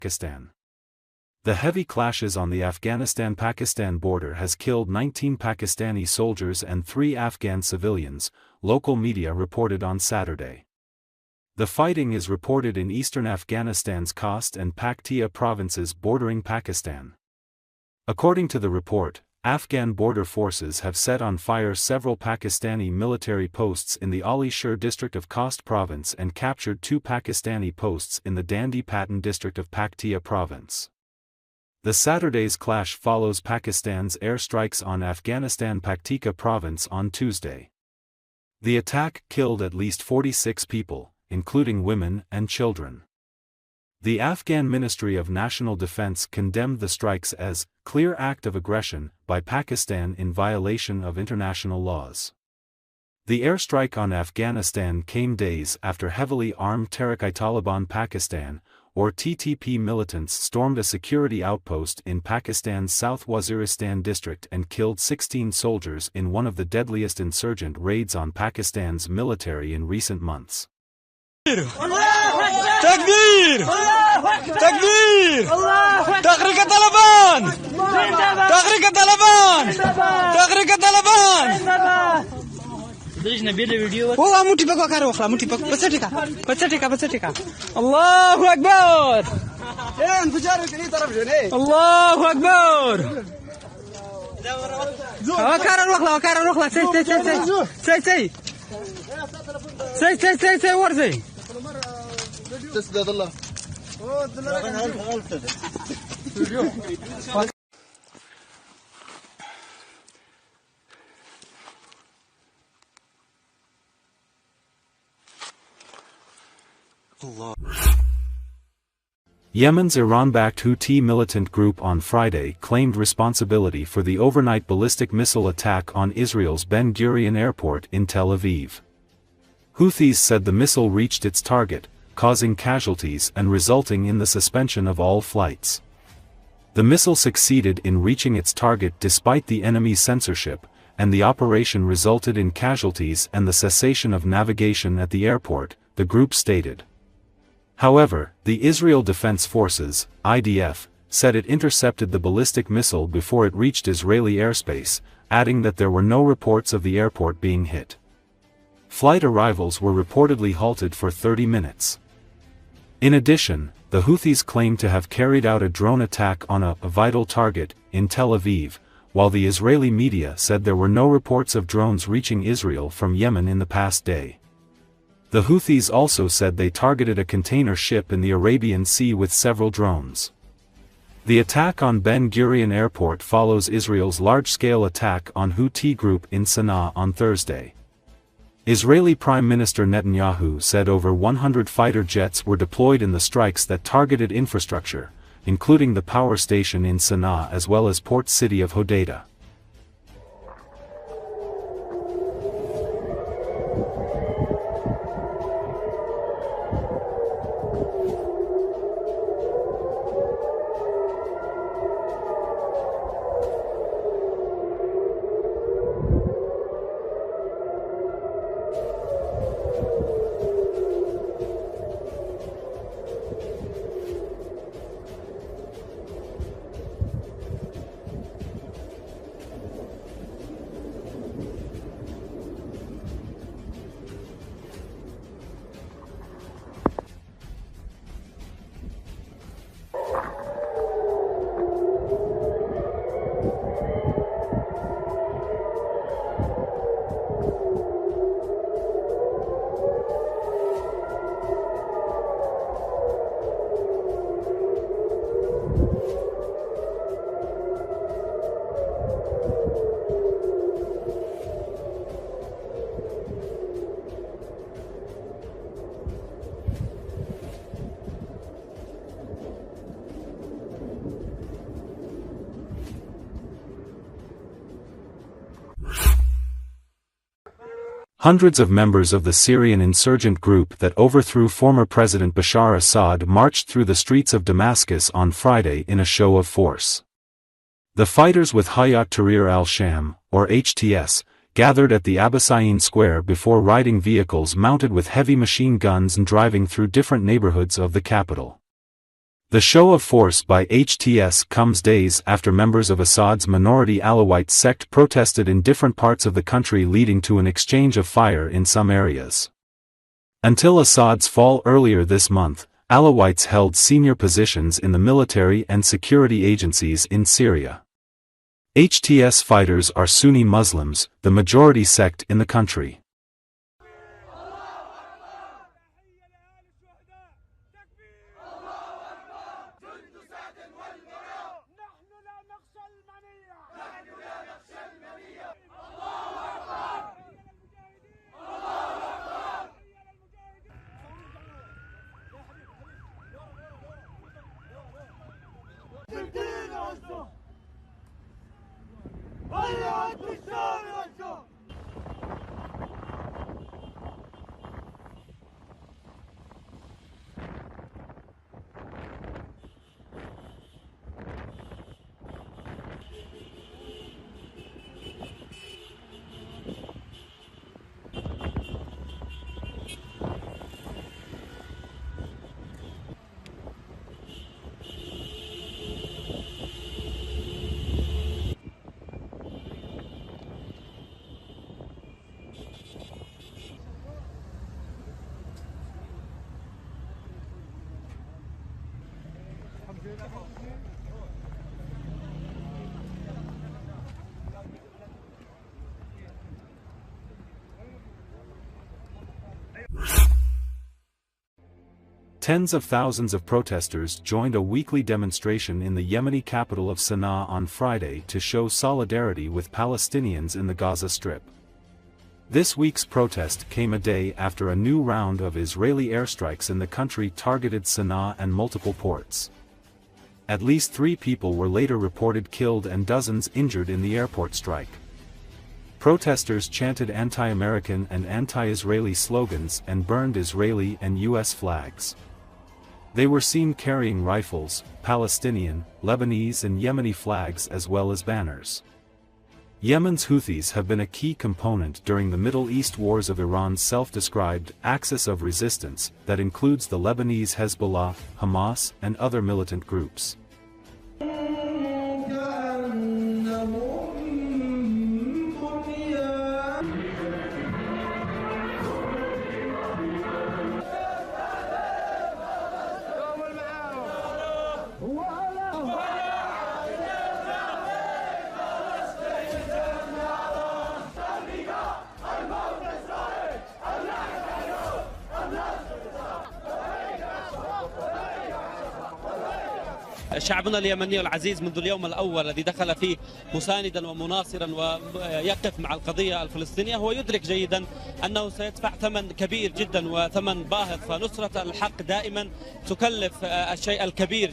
Pakistan. The heavy clashes on the Afghanistan-Pakistan border has killed 19 Pakistani soldiers and 3 Afghan civilians, local media reported on Saturday. The fighting is reported in eastern Afghanistan's Khost and Paktia provinces bordering Pakistan. According to the report, Afghan border forces have set on fire several Pakistani military posts in the Ali Shir district of Khost province and captured 2 Pakistani posts in the Dandi Patan district of Paktia province. The Saturday's clash follows Pakistan's airstrikes on Afghanistan Paktika province on Tuesday. The attack killed at least 46 people, including women and children. The Afghan Ministry of National Defense condemned the strikes as clear act of aggression by Pakistan in violation of international laws. The airstrike on Afghanistan came days after heavily armed Tehrik-i-Taliban Pakistan, or TTP militants stormed a security outpost in Pakistan's South Waziristan district and killed 16 soldiers in one of the deadliest insurgent raids on Pakistan's military in recent months. Takbir! Takbir! Tehrik-i-Taliban! Tehrik-i-Taliban! Tehrik-i-Taliban! Oh, muti pak karo khla muti pak pachatika Allahu akbar انفجار في طرف جنيه الله اكبر وكار الوخلا سي ورزي تسدد الله Yemen's Iran-backed Houthi militant group on Friday claimed responsibility for the overnight ballistic missile attack on Israel's Ben Gurion airport in Tel Aviv. Houthis said the missile reached its target, causing casualties and resulting in the suspension of all flights. The missile succeeded in reaching its target despite the enemy's censorship, and the operation resulted in casualties and the cessation of navigation at the airport, the group stated. However, the Israel Defense Forces, IDF, said it intercepted the ballistic missile before it reached Israeli airspace, adding that there were no reports of the airport being hit. Flight arrivals were reportedly halted for 30 minutes. In addition, the Houthis claimed to have carried out a drone attack on a vital target in Tel Aviv, while the Israeli media said there were no reports of drones reaching Israel from Yemen in the past day. The Houthis also said they targeted a container ship in the Arabian Sea with several drones. The attack on Ben Gurion Airport follows Israel's large-scale attack on Houthi group in Sana'a on Thursday. Israeli Prime Minister Netanyahu said over 100 fighter jets were deployed in the strikes that targeted infrastructure, including the power station in Sana'a as well as port city of Hodeidah. Hundreds of members of the Syrian insurgent group that overthrew former President Bashar Assad marched through the streets of Damascus on Friday in a show of force. The fighters with Hayat Tahrir al-Sham, or HTS, gathered at the Abbasayin Square before riding vehicles mounted with heavy machine guns and driving through different neighborhoods of the capital. The show of force by HTS comes days after members of Assad's minority Alawite sect protested in different parts of the country, leading to an exchange of fire in some areas. Until Assad's fall earlier this month, Alawites held senior positions in the military and security agencies in Syria. HTS fighters are Sunni Muslims, the majority sect in the country. Tens of thousands of protesters joined a weekly demonstration in the Yemeni capital of Sana'a on Friday to show solidarity with Palestinians in the Gaza Strip. This week's protest came a day after a new round of Israeli airstrikes in the country targeted Sana'a and multiple ports. At least 3 people were later reported killed and dozens injured in the airport strike. Protesters chanted anti-American and anti-Israeli slogans and burned Israeli and U.S. flags. They were seen carrying rifles, Palestinian, Lebanese and Yemeni flags as well as banners. Yemen's Houthis have been a key component during the Middle East wars of Iran's self-described axis of resistance that includes the Lebanese Hezbollah, Hamas, and other militant groups. شعبنا اليمني العزيز منذ اليوم الأول الذي دخل فيه مساندا ومناصرا ويقف مع القضية الفلسطينية هو يدرك جيدا أنه سيدفع ثمن كبير جدا وثمن باهظ، فنصرة الحق دائما تكلف الشيء الكبير